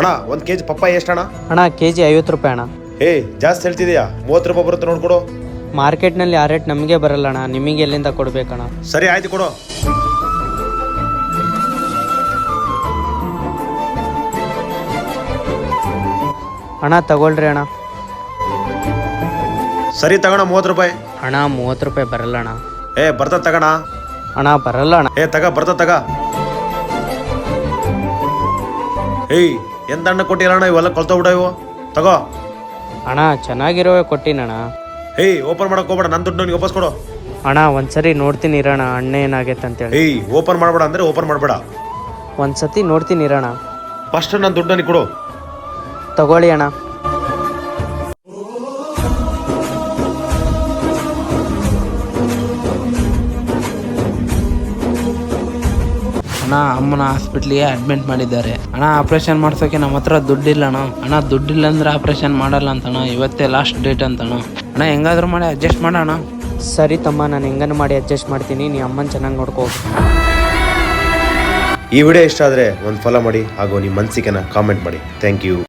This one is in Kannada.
ಅಣ್ಣ 1 kg ಪಪ್ಪಾಯ ಎಷ್ಟಣ್ಣ? ಅಣ್ಣ ಕೆಜಿ 50 ರೂಪಾಯಿ ಅಣ್ಣ. ಜಾಸ್ತಿ ಹೇಳ್ತಿದ್ಯಾ? 30 ರೂಪಾಯಿ ಬರುತ್ತೆ ನೋಡ್ಕೊಡು. ಮಾರ್ಕೆಟ್ನಲ್ಲಿ ಆ ರೇಟ್ ನಮಗೆ ಬರಲ್ಲ ಅಣ್ಣ, ನಿಮಗೆ ಎಲ್ಲಿಂದ ಕೊಡ್ಬೇಕಣ್ಣ? ಸರಿ ಆಯ್ತು ಕೊಡು. ಅಣ್ಣ ತಗೊಳ್ರಿ ಅಣ್ಣ. ಸರಿ ತಗೋಣ 30 ರೂಪಾಯಿ. ಅಣ್ಣ 30 ರೂಪಾಯಿ ಬರಲ್ಲ ಅಣ್ಣ. ಬರ್ತದ ತಗೋಣ. ಅಣ್ಣ ಬರಲ್ಲ ಅಣ್ಣ. ಬರ್ತದ ತಗ. ಎಂತ ಹಣ್ಣು ಕೊಟ್ಟಿರಣ್ಣ? ಇವೆಲ್ಲ ಕೊಳ್ತೋಗ್ಬಿಡ ಇವು. ತಗೋ ಅಣ್ಣ ಚೆನ್ನಾಗಿರೋವೆ ಕೊಟ್ಟಿನಣ್ಣ. ಓಪನ್ ಮಾಡಕ್ ಹೋಗ್ಬೇಡ, ನನ್ನ ದುಡ್ಡು ನನಗೆ ವಾಪಸ್ ಕೊಡು. ಅಣ್ಣ ಒಂದ್ಸರಿ ನೋಡ್ತೀನಿ ಇರೋಣ ಅಣ್ಣ ಏನಾಗೈತೆ ಅಂತೇಳಿ. ಓಪನ್ ಮಾಡಬೇಡ ಅಂದ್ರೆ ಓಪನ್ ಮಾಡಬೇಡ. ಒಂದ್ಸತಿ ನೋಡ್ತೀನಿ ಇರೋಣ. ಫಸ್ಟ್ ನನ್ನ ದುಡ್ಡು ನನಗೆ ಕೊಡು. ತಗೊಳ್ಳಿ ಅಣ್ಣ. ಅಣ್ಣ ಅಮ್ಮನ ಹಾಸ್ಪಿಟ್ಲಿಗೆ ಅಡ್ಮಿಟ್ ಮಾಡಿದ್ದಾರೆ ಅಣ್ಣ. ಆಪರೇಷನ್ ಮಾಡ್ಸೋಕೆ ನಮ್ಮ ಹತ್ರ ದುಡ್ಡಿಲ್ಲ ಅಣ್ಣ. ಅಣ್ಣ ದುಡ್ಡಿಲ್ಲ ಅಂದ್ರೆ ಆಪರೇಷನ್ ಮಾಡಲ್ಲ ಅಂತಣ್ಣ. ಇವತ್ತೇ ಲಾಸ್ಟ್ ಡೇಟ್ ಅಂತಣ್ಣ. ಅಣ್ಣ ಹೆಂಗಾದ್ರೂ ಮಾಡಿ ಅಡ್ಜಸ್ಟ್ ಮಾಡೋಣ. ಸರಿ ತಮ್ಮ, ನಾನು ಹೆಂಗನ್ನು ಮಾಡಿ ಅಡ್ಜಸ್ಟ್ ಮಾಡ್ತೀನಿ. ನೀ ಅಮ್ಮನ ಚೆನ್ನಾಗಿ ನೋಡ್ಕೋ. ಈ ವಿಡಿಯೋ ಇಷ್ಟ ಆದರೆ ಒಂದು ಫಾಲೋ ಮಾಡಿ ಹಾಗೂ ನಿಮ್ಮ ಅನಿಸಿಕೆನ ಕಾಮೆಂಟ್ ಮಾಡಿ. Thank you.